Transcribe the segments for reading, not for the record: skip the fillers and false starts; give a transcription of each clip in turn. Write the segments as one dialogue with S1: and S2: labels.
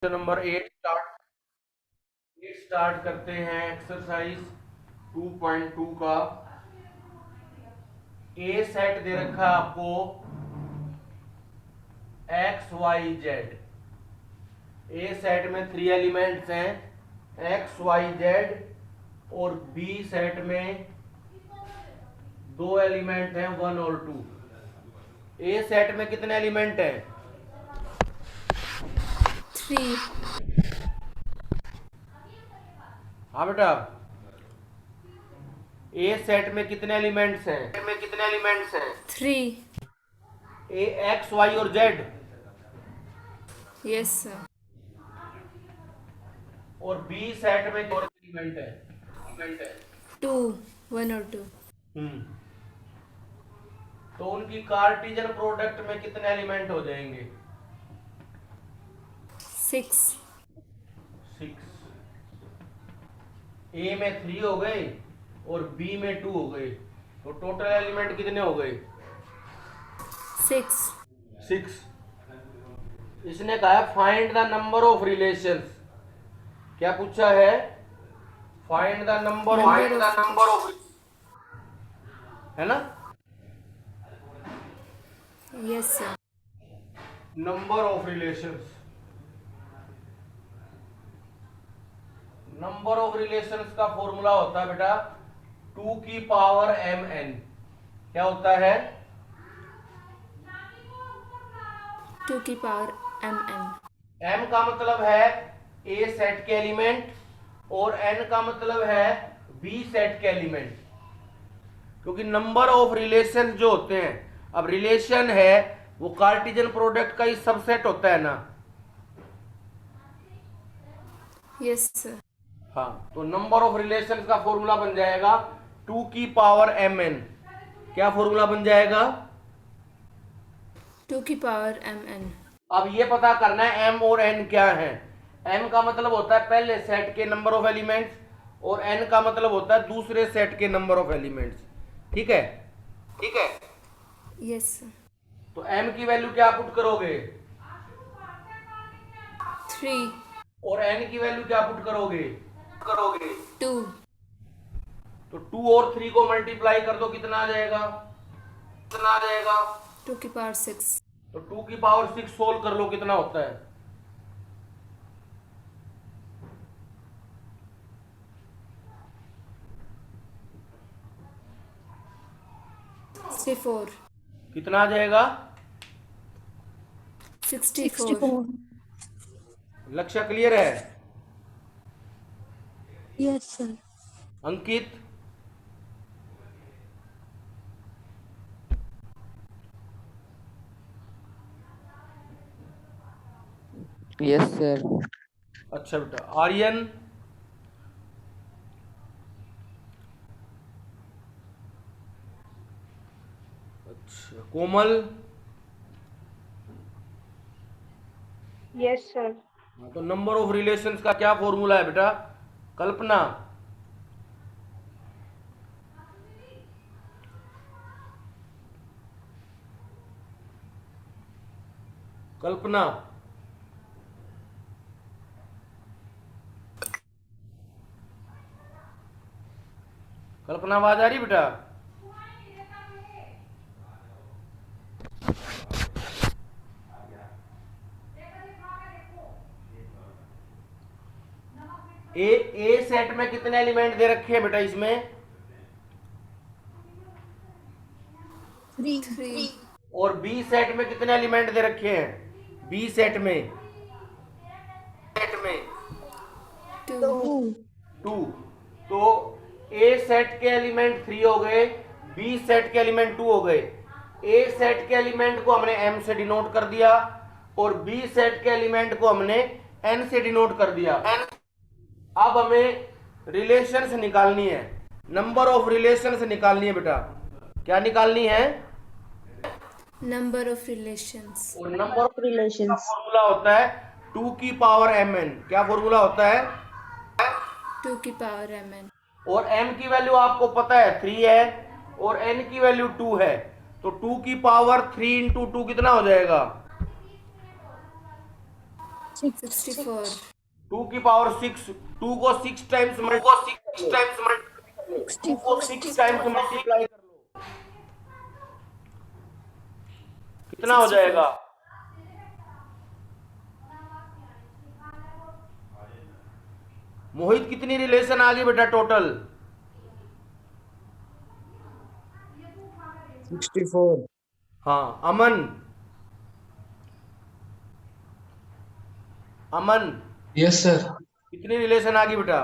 S1: Number 8 start करते हैं exercise 2.2 का। ए सेट दे रखा है आपको एक्स वाई जेड। ए सेट में 3 एलिमेंट्स हैं एक्स वाई जेड, और बी सेट में 2 एलिमेंट हैं 1 और 2। ए सेट में कितने एलिमेंट हैं?
S2: 3।
S1: हाँ बेटा, ए सेट में कितने एलिमेंट्स हैं?
S2: 3।
S1: ए एक्स वाई और जेड।
S2: Yes sir.
S1: और बी सेट में कितने एलिमेंट है?
S2: 2, 1 और 2।
S1: तो उनकी कार्टिजन प्रोडक्ट में कितने एलिमेंट हो जाएंगे?
S2: 6।
S1: 6। ए में 3 हो गए और बी में 2 हो गए, तो टोटल एलिमेंट कितने हो गए?
S2: 6।
S1: 6। इसने कहा find the number of relations. क्या पूछा है? फाइंड द नंबर ऑफ, है ना?
S2: Yes sir.
S1: Number of relations. Number of relations का फॉर्मूला होता है बेटा 2 की पावर mn। क्या होता है?
S2: 2 की पावर mn।
S1: m का मतलब है a सेट के एलिमेंट और n का मतलब है b सेट के एलिमेंट। क्योंकि नंबर ऑफ रिलेशन जो होते हैं, अब रिलेशन है वो कार्टिजन प्रोडक्ट का ही सबसेट होता है ना।
S2: Yes sir.
S1: हाँ, तो नंबर ऑफ रिलेशन का फॉर्मूला बन जाएगा 2 की पावर mn। क्या फॉर्मूला बन जाएगा?
S2: 2 की पावर mn।
S1: अब ये पता करना है m और n क्या है। m का मतलब होता है पहले सेट के नंबर ऑफ एलिमेंट्स, और n का मतलब होता है दूसरे सेट के नंबर ऑफ एलिमेंट्स। ठीक है?
S2: Yes sir.
S1: तो m की वैल्यू क्या पुट करोगे?
S2: 3।
S1: और n की वैल्यू क्या पुट करोगे?
S2: 2।
S1: तो 2 और 3 को मल्टीप्लाई कर दो, कितना आ जाएगा?
S2: 2 की पावर 6।
S1: तो 2 की पावर 6 सोल्व कर लो, कितना होता है?
S2: 64।
S1: कितना आ जाएगा?
S2: 64।
S1: लक्ष्य क्लियर है?
S3: Yes sir.
S1: Ankit?
S4: Yes sir.
S1: अच्छा बेटा। आर्यन? अच्छा। कोमल?
S3: Yes sir.
S1: हाँ, तो नंबर ऑफ रिलेशंस का क्या फॉर्मूला है बेटा? कल्पना? कल्पना? कल्पना आवाज आ रही बेटा? ए सेट में कितने एलिमेंट दे रखे हैं बेटा इसमें?
S2: 3।
S1: और बी सेट में कितने एलिमेंट दे रखे हैं? बी सेट में
S2: 2।
S1: 2। तो ए सेट के एलिमेंट 3 हो गए, बी सेट के एलिमेंट 2 हो गए। ए सेट के एलिमेंट को हमने m से डिनोट कर दिया और बी सेट के एलिमेंट को हमने n से डिनोट कर दिया। अब हमें रिलेशंस निकालनी है, नंबर ऑफ रिलेशंस निकालनी है बेटा। क्या निकालनी है?
S2: Number of relations.
S1: और नंबर ऑफ रिलेशंस का फॉर्मूला होता है 2 की पावर mn। क्या फॉर्मूला होता है?
S2: 2 की पावर mn।
S1: और m की वैल्यू आपको पता है 3 है और n की वैल्यू 2 है, तो 2 की पावर 3 इंटू 2 कितना हो जाएगा?
S2: 64.
S1: 2 की पावर 6, 2 को 6 टाइम्स मल्टीप्लाई कर लो, कितना हो
S2: 64.
S1: जाएगा? मोहित कितनी रिलेशन आ गई बेटा टोटल?
S3: 64.
S1: हाँ अमन, अमन
S3: Yes, sir.
S1: कितनी रिलेशन आ गई बेटा?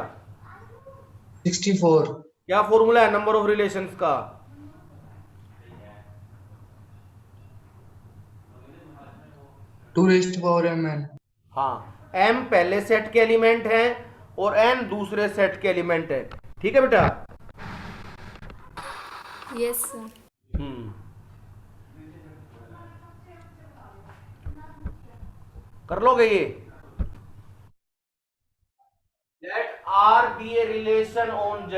S3: 64.
S1: क्या फॉर्मूला है नंबर ऑफ रिलेशंस का?
S3: 2 raised to power mn.
S1: हाँ, m पहले सेट के एलिमेंट है और n दूसरे सेट के एलिमेंट है। ठीक है बेटा?
S2: Yes, sir.
S1: कर लोगे ये? Let R be a relation on Z.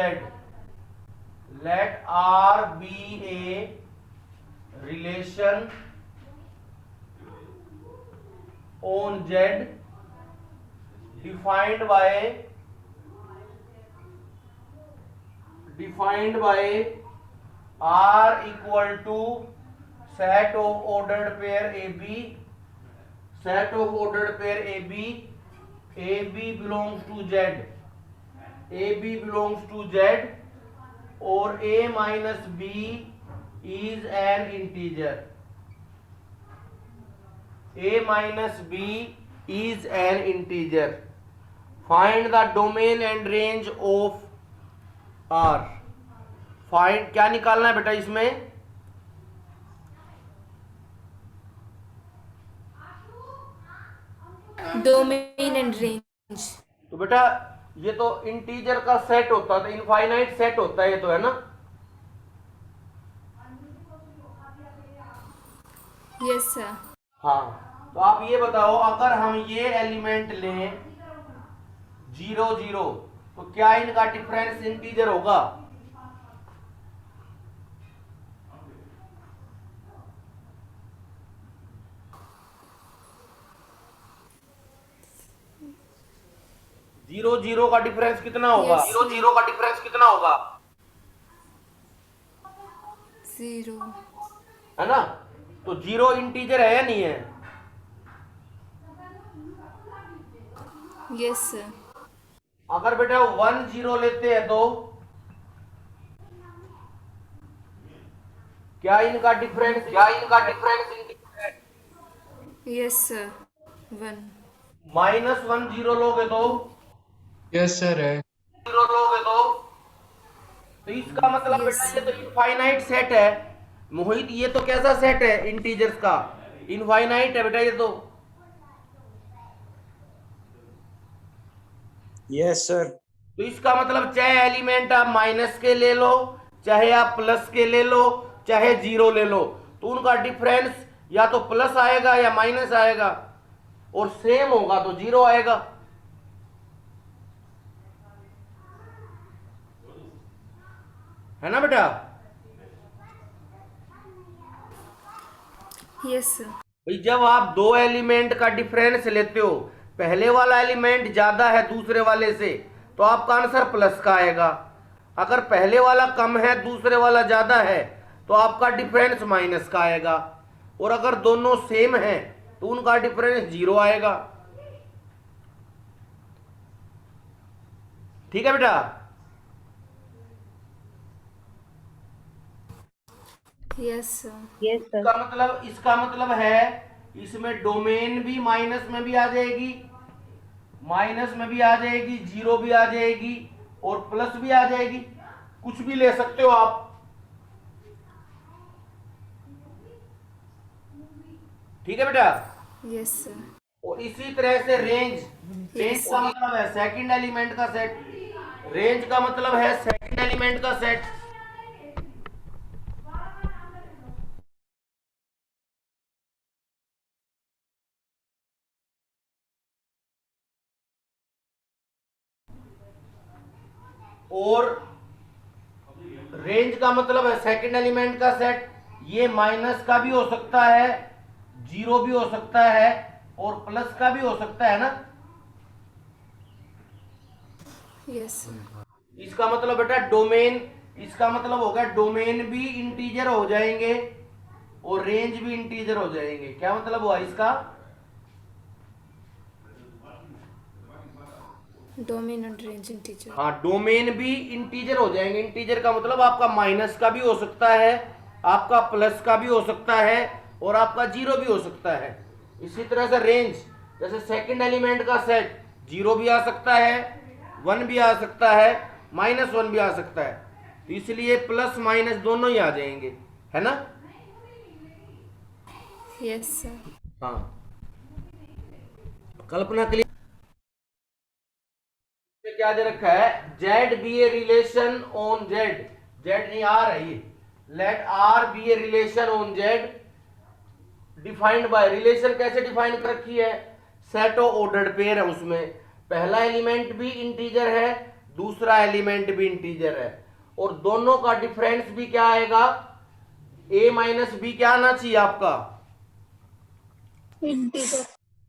S1: Let R be a relation on Z defined by R equal to set of ordered pair AB, set of ordered pair AB, AB belongs to Z, AB belongs to Z, or A minus B is an integer. A minus B is an integer. Find the domain and range of R. Find क्या निकालना है बेटा इसमें?
S2: Domain and range.
S1: तो बेटा ये तो integer का सेट होता है, इनफाइनाइट सेट होता है ये तो, है ना?
S2: Yes, sir.
S1: हाँ, तो आप ये बताओ अगर हम ये एलिमेंट लें 0 0 तो क्या इनका डिफरेंस इंटीजर होगा? जीरो जीरो का डिफरेंस कितना होगा?
S2: Yes.
S1: जीरो जीरो का डिफरेंस कितना होगा?
S2: 0.
S1: है ना? तो जीरो इंटीजर है या नहीं है?
S2: Yes, sir.
S1: अगर बेटा 1 0 लेते हैं तो क्या इनका डिफरेंस इंटीजर है?
S2: Yes, sir. 1.
S1: माइनस 1 0 लोगे तो
S3: Yes, sir. है.
S1: तो इसका मतलब
S2: Yes.
S1: बेटा ये तो इनफाइनाइट सेट है। मोहित ये तो कैसा सेट है इंटीजर्स का? इनफाइनाइट है बेटा ये तो।
S3: Yes, sir.
S1: तो इसका मतलब चाहे एलिमेंट आप माइनस के ले लो, चाहे आप प्लस के ले लो, चाहे जीरो ले लो, तो उनका डिफरेंस या तो प्लस आएगा या माइनस आएगा, और सेम होगा तो जीरो आएगा। है ना बेटा?
S2: Yes, sir.
S1: भाई जब आप दो एलिमेंट का डिफरेंस लेते हो, पहले वाला एलिमेंट ज्यादा है दूसरे वाले से, तो आपका आंसर प्लस का आएगा। अगर पहले वाला कम है दूसरे वाला ज्यादा है तो आपका डिफरेंस माइनस का आएगा, और अगर दोनों सेम है तो उनका डिफरेंस जीरो आएगा। ठीक है बेटा?
S2: Yes, sir.
S1: इसका मतलब है इसमें डोमेन भी माइनस में भी आ जाएगी, माइनस में भी आ जाएगी, जीरो भी आ जाएगी और प्लस भी आ जाएगी, कुछ भी ले सकते हो आप। ठीक है बेटा?
S2: Yes, sir.
S1: और इसी तरह से रेंज का मतलब है सेकंड एलिमेंट का सेट, रेंज का मतलब है सेकंड एलिमेंट का सेट। और रेंज का मतलब है सेकंड एलिमेंट का सेट। ये माइनस का भी हो सकता है, जीरो भी हो सकता है, और प्लस का भी हो सकता है ना।
S2: Yes sir.
S1: इसका मतलब बेटा डोमेन, इसका मतलब होगा डोमेन भी इंटीजर हो जाएंगे और रेंज भी इंटीजर हो जाएंगे। क्या मतलब हुआ इसका?
S2: डोमेन और रेंज इंटीजर।
S1: हाँ, डोमेन भी इंटीजर हो जाएंगे। इंटीजर का मतलब आपका माइनस का भी हो सकता है, आपका प्लस का भी हो सकता है और आपका जीरो भी हो सकता है। इसी तरह से रेंज, जैसे सेकंड एलिमेंट का सेट जीरो भी आ सकता है, वन भी आ सकता है, माइनस वन भी आ सकता है। तो इसलिए प्लस माइनस दोनों ही आ जाएंगे, है ना।
S2: Yes sir.
S1: हाँ, कल्पना के लिए क्या दे रखा है? Z be a relation on Z, Z नहीं आर है ये, let R be a relation on Z defined by, relation कैसे डिफाइन कर रखी है? सेट ऑफ ऑर्डर्ड पेयर है, उसमें पहला एलिमेंट भी इंटीजर है, दूसरा एलिमेंट भी इंटीजर है, और दोनों का डिफरेंस भी क्या आएगा? ए माइनस बी क्या आना चाहिए आपका?
S2: इंटीजर।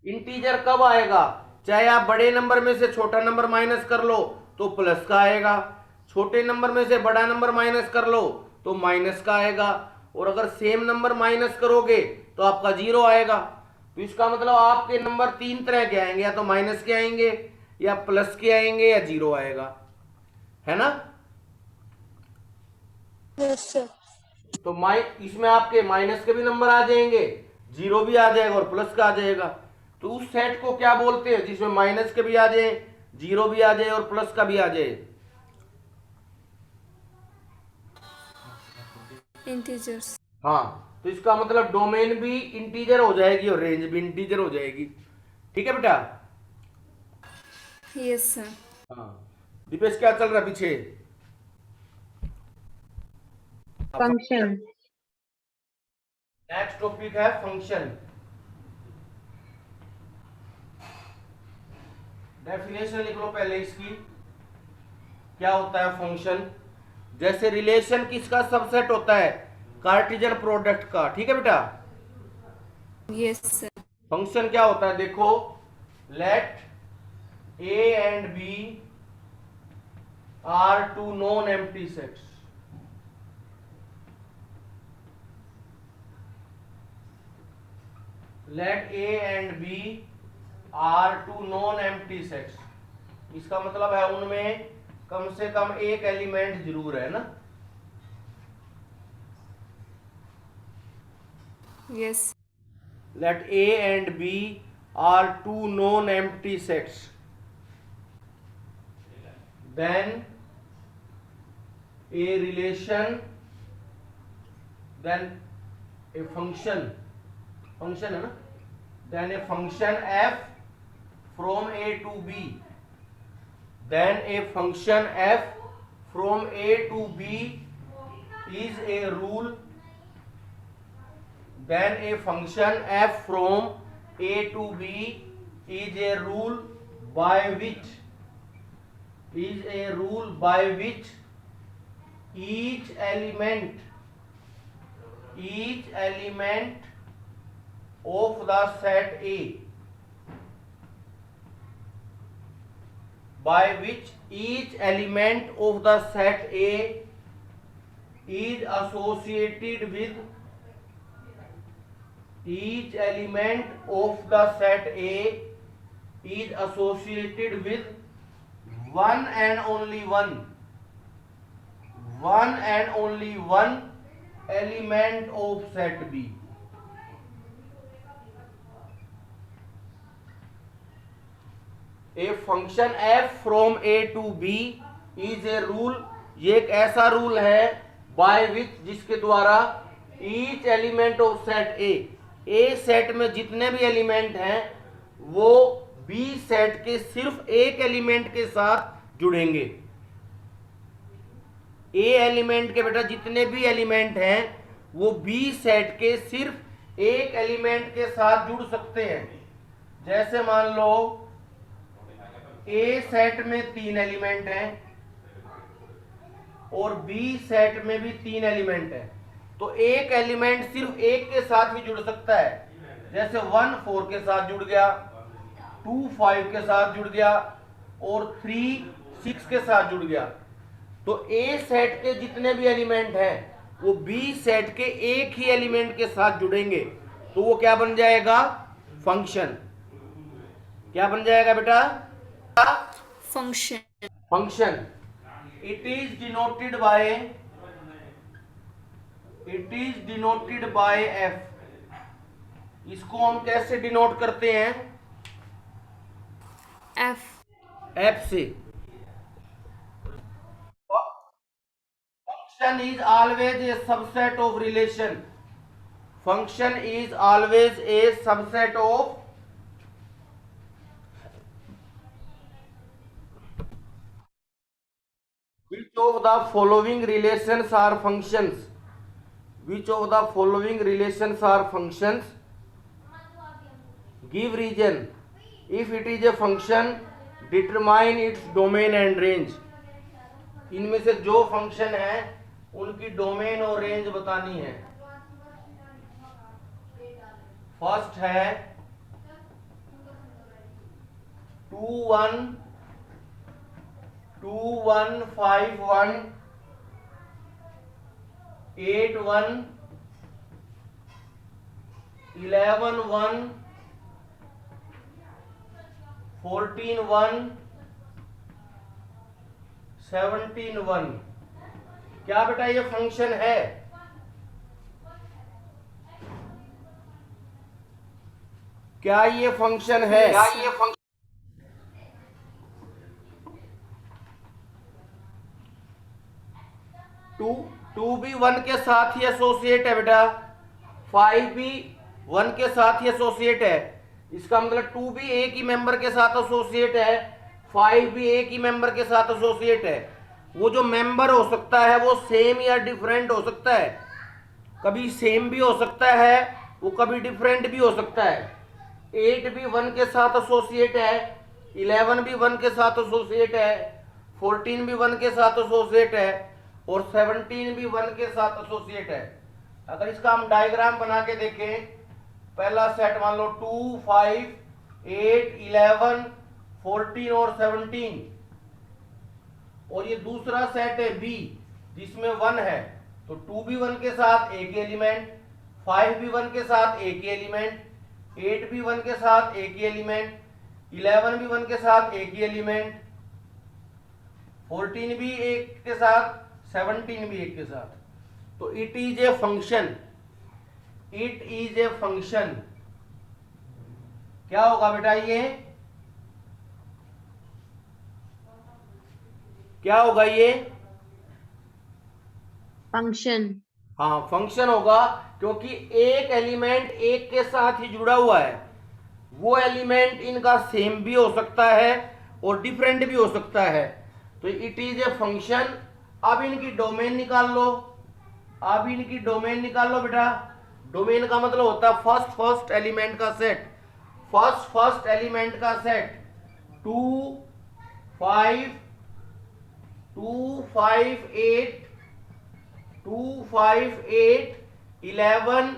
S1: इंटीजर कब आएगा? चाहे आप बड़े नंबर में से छोटा नंबर माइनस कर लो तो प्लस का आएगा, छोटे नंबर में से बड़ा नंबर माइनस कर लो तो माइनस का आएगा, और अगर सेम नंबर माइनस करोगे तो आपका जीरो आएगा। तो इसका मतलब आपके नंबर तीन तरह के आएंगे, या तो माइनस के आएंगे, या प्लस के आएंगे, या जीरो आएगा, है ना।
S2: Yes sir.
S1: तो इसमें आपके माइनस के भी नंबर आ जाएंगे, जीरो भी आ जाएगा और प्लस का आ जाएगा। तो उस सेट को क्या बोलते हैं जिसमें माइनस के भी आ जाए, जीरो भी आ जाए और प्लस का भी आ जाए?
S2: इंटीजर्स।
S1: हाँ, तो इसका मतलब डोमेन भी इंटीजर हो जाएगी और रेंज भी इंटीजर हो जाएगी। ठीक है बेटा।
S2: Yes sir.
S1: हाँ, दीपेश क्या चल रहा है पीछे?
S5: फंक्शन।
S1: नेक्स्ट टॉपिक है फंक्शन। डेफिनेशन लिख लो पहले इसकी, क्या होता है फंक्शन। जैसे रिलेशन किसका सबसेट होता है? कार्टेशियन प्रोडक्ट का, ठीक है बेटा।
S2: Yes sir.
S1: फंक्शन क्या होता है देखो, let A and B are two non empty sets, let A and B are two non empty sets. इसका मतलब है उनमें कम से कम एक एलिमेंट जरूर है ना।
S2: Yes.
S1: let A and B are two non-empty sets, then a relation, then a function है ना, then a function f from A to B, then a function f from A to B is a rule, then a function f from A to B is a rule by which each element of the set A, by which each element of the set A is associated with each element of the set A is associated with one and only one element of set B. A function f from A to B is a rule, ये एक ऐसा rule है by which जिसके द्वारा each element of set A set में जितने भी element हैं वो B सेट के सिर्फ एक एलिमेंट के साथ जुड़ेंगे। A एलिमेंट के बेटा जितने भी एलिमेंट हैं वो B सेट के सिर्फ एक एलिमेंट के साथ जुड़ सकते हैं। जैसे मान लो A सेट में 3 एलिमेंट हैं और B सेट में भी 3 एलिमेंट हैं, तो एक एलिमेंट सिर्फ एक के साथ भी जुड़ सकता है। जैसे 1 4 के साथ जुड़ गया, 2 5 के साथ जुड़ गया और 3 6 के साथ जुड़ गया। तो ए सेट के जितने भी एलिमेंट हैं वो बी सेट के एक ही एलिमेंट के साथ जुड़ेंगे, तो वो क्या बन जाएगा? फंक्शन। क्या बन जाएगा बेटा?
S2: Function.
S1: Function. It is denoted by F. इसको हम कैसे डिनोट करते हैं? एफ से। Function is always a subset of relation. Function is always a subset of which of the following relations are functions? Which of the following relations are functions? Give reason. If it is a function, determine its domain and range. इनमें से जो function है उनकी domain और range बतानी है। First है 2 1 2 1 5 1 8 1 11 1 14 1 17 1। क्या बेटा ये फंक्शन है? क्या ये फंक्शन है? क्या ये फंक्शन? टू भी 1 के साथ ही एसोसिएट है बेटा, 5 भी 1 के साथ ही एसोसिएट है। इसका मतलब 2 भी एक ही मेंबर के साथ एसोसिएट है, 5 भी एक ही मेंबर के साथ एसोसिएट है। वो जो मेंबर हो सकता है वो सेम या डिफरेंट हो सकता है। कभी सेम भी हो सकता है, वो कभी डिफरेंट भी हो सकता है। 8 भी 1 के साथ एसोसिएट है, 11 भी 1 के साथ एसोसिएट है, 14 भी 1 के साथ एसोसिएट है और 17 भी 1 के साथ एसोसिएट है। अगर इसका हम डायग्राम बना के देखें, पहला सेट मान लो 2 5 8 11 14 और 17, और ये दूसरा सेट है बी जिसमें 1 है, तो 2 भी 1 के साथ एक ही एलिमेंट, 5 भी 1 के साथ एक ही एलिमेंट, 8 भी 1 के साथ एक ही एलिमेंट, 11 भी 1 के साथ एक ही एलिमेंट, 14 भी एक के साथ, 17 भी एक के साथ। तो it is a function. It is a function. क्या होगा बेटा ये? क्या होगा ये?
S5: फंक्शन।
S1: हाँ फंक्शन होगा, क्योंकि एक एलिमेंट एक के साथ ही जुड़ा हुआ है। वो एलिमेंट इनका सेम भी हो सकता है और डिफरेंट भी हो सकता है, तो इट इज ए फंक्शन। अब इनकी डोमेन निकाल लो। अब इनकी डोमेन निकाल लो बेटा। डोमेन का मतलब होता है फर्स्ट एलिमेंट का सेट। फर्स्ट एलिमेंट का सेट 2 5 2 5 8 2 5 8 11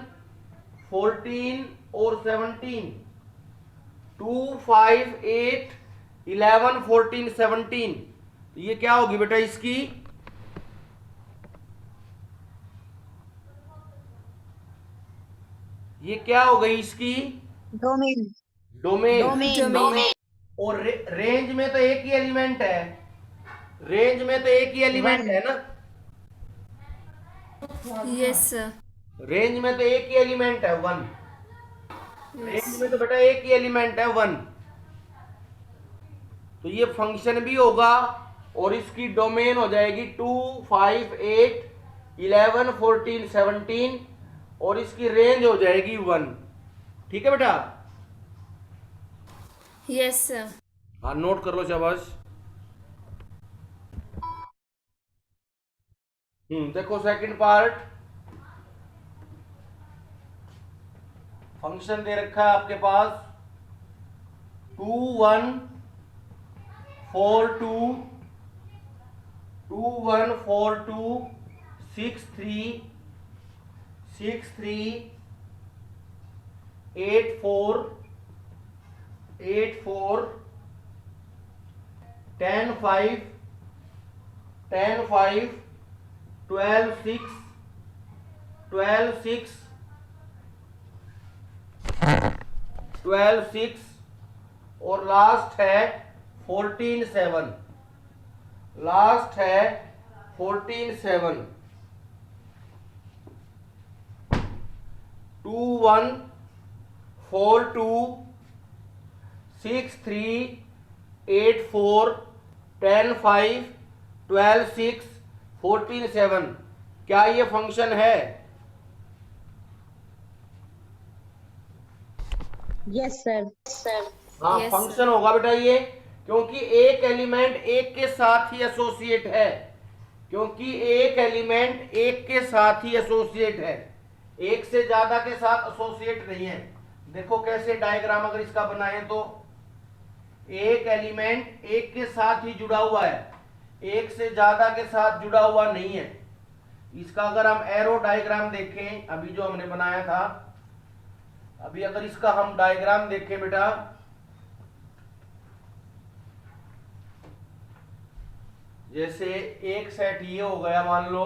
S1: 14 और 17। 2 5 8 11 14 17। तो ये क्या होगी बेटा इसकी? ये क्या हो गई इसकी?
S5: डोमेन।
S1: डोमेन। और रेंज में तो एक ही एलिमेंट है। रेंज में तो एक ही एलिमेंट है ना?
S2: Yes sir.
S1: रेंज में तो एक ही एलिमेंट है 1। रेंज में तो बेटा एक ही एलिमेंट है 1। तो ये फंक्शन भी होगा और इसकी डोमेन हो जाएगी 2 5 8 11 14 17 और इसकी रेंज हो जाएगी 1। ठीक है बेटा?
S2: Yes sir.
S1: हाँ नोट कर लो शाबाश। देखो सेकंड पार्ट। फंक्शन दे रखा है आपके पास 2 1 4 2 2 1 4 2 6 3 6 3 8 4 8 4 10 5 10 5 12 6 12 6 12 6 और लास्ट है 14 7 लास्ट है 14 7 2 1 4 2 6 3 8 4 10 5 12 6 14 7 क्या ये फंक्शन है?
S5: Yes, sir.
S1: हाँ
S2: Yes,
S1: फंक्शन होगा बेटा ये, क्योंकि एक एलिमेंट एक के साथ ही एसोसिएट है, क्योंकि एक एलिमेंट एक के साथ ही एसोसिएट है, एक से ज्यादा के साथ एसोसिएट नहीं है। देखो कैसे डायग्राम अगर इसका बनाए तो एक एलिमेंट एक के साथ ही जुड़ा हुआ है, एक से ज्यादा के साथ जुड़ा हुआ नहीं है। इसका अगर हम एरो डायग्राम देखें, अभी जो हमने बनाया था, अभी अगर इसका हम डायग्राम देखें बेटा, जैसे एक सेट ये हो गया मान लो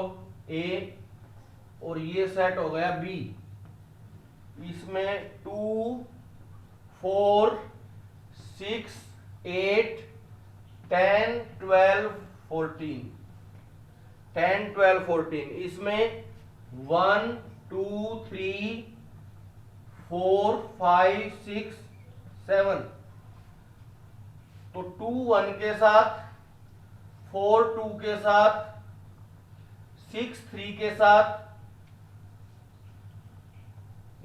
S1: ए और ये सेट हो गया बी, इसमें 2 4 6 8 10 12 14 10 12 14 इसमें 1 2 3 4 5 6 7 तो 2 1 के साथ, 4 2 के साथ, 6 3 के साथ,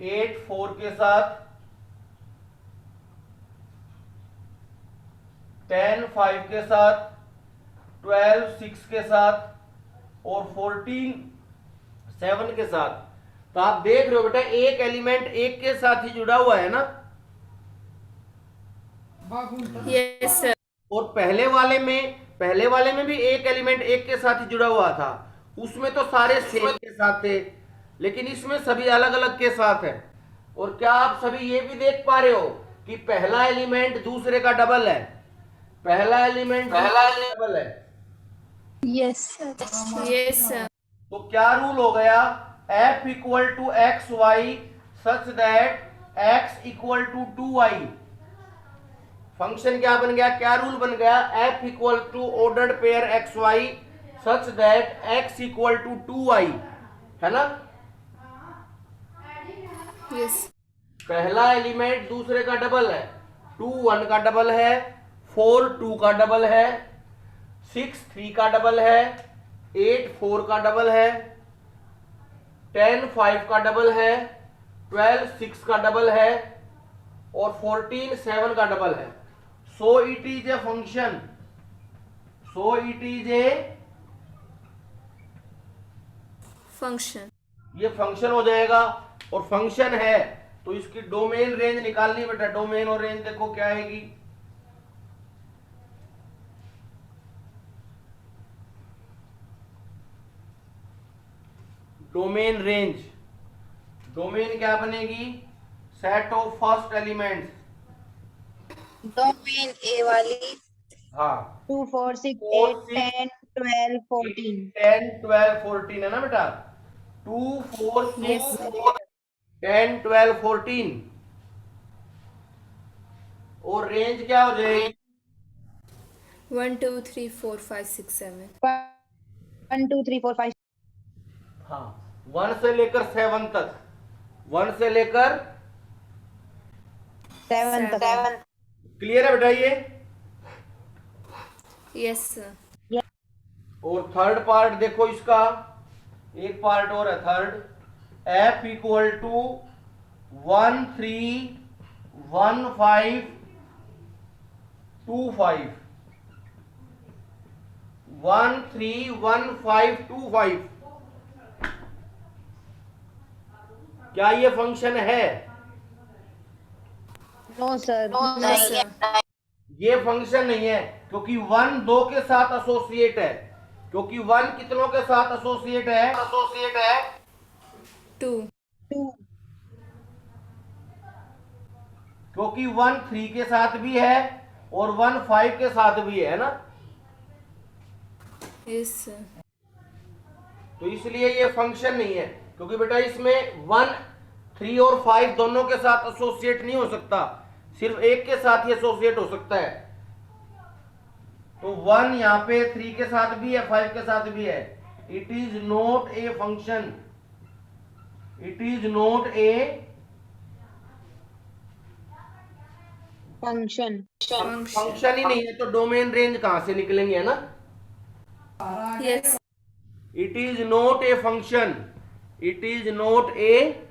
S1: 8 4 के साथ, 10 5 के साथ, 12 6 के साथ और 14 7 के साथ। तो आप देख रहे हो बेटा एक एलिमेंट एक के साथ ही जुड़ा हुआ है ना।
S2: yes, sir.
S1: और पहले वाले में भी एक एलिमेंट एक के साथ ही जुड़ा हुआ था, उसमें तो सारे सेम के साथ थे, लेकिन इसमें सभी अलग अलग के साथ है। और क्या आप सभी ये भी देख पा रहे हो कि पहला एलिमेंट दूसरे का डबल है, पहला एलिमेंट डबल है।
S5: Yes, sir.
S2: Yes, sir.
S1: तो क्या रूल हो गया, f equal to x y such that x equal to 2y। Function क्या बन गया, क्या रूल बन गया, f equal to ordered pair x y such that x equal to 2y, है ना।
S2: Yes.
S1: पहला एलिमेंट दूसरे का डबल है, 2 1 का डबल है, 4 2 का डबल है, 6 3 का डबल है, 8 4 का डबल है, 10 5 का डबल है, 12 6 का डबल है और 14 7 का डबल है। So it is a function, so it is a,
S2: Function.
S1: ये फंक्शन हो जाएगा। और फंक्शन है तो इसकी डोमेन रेंज निकालनी बेटा, डोमेन और रेंज देखो क्या आएगी। डोमेन रेंज, डोमेन क्या बनेगी, set of first elements.
S5: Domain A वाली
S1: हाँ
S5: 2 4 6
S1: 4
S5: 8
S1: 6
S5: 10 12 14
S1: 10 12 14 है ना बेटा, 2 4
S2: Yes,
S1: 6
S2: sir.
S1: 10 12 14 और रेंज क्या हो जाएगी,
S2: 1 2 3 4 5 6 7.
S5: 1 2 3 4 5
S1: हाँ 1 से लेकर 7 तक, 1 से लेकर
S5: 7 तक।
S1: क्लियर है बेटा ये।
S2: Yes, sir.
S1: और थर्ड पार्ट देखो इसका, एक पार्ट और है थर्ड, f इक्वल टू 1 3 1 5 2 5 1 3 1 5 2 5। क्या ये फंक्शन है,
S5: No, sir.
S2: No, sir.
S1: ये फंक्शन नहीं है, क्योंकि 1 2 के साथ एसोसिएट है, क्योंकि 1 कितनों के साथ एसोसिएट है,
S2: 2.
S5: 2
S1: क्योंकि 1 3 के साथ भी है और 1 5 के साथ भी है ना,
S2: Yes, sir.
S1: तो इसलिए ये फंक्शन नहीं है, क्योंकि बेटा इसमें 1 3 और 5 दोनों के साथ एसोसिएट नहीं हो सकता, सिर्फ एक के साथ ही एसोसिएट हो सकता है। तो 1 यहां पे 3 के साथ भी है, 5 के साथ भी है। It is not a function, it is not a
S5: Function.
S1: Function ही नहीं है, तो डोमेन रेंज कहां से निकलेंगे, है ना।
S2: Yes.
S1: It is not a function, it is not A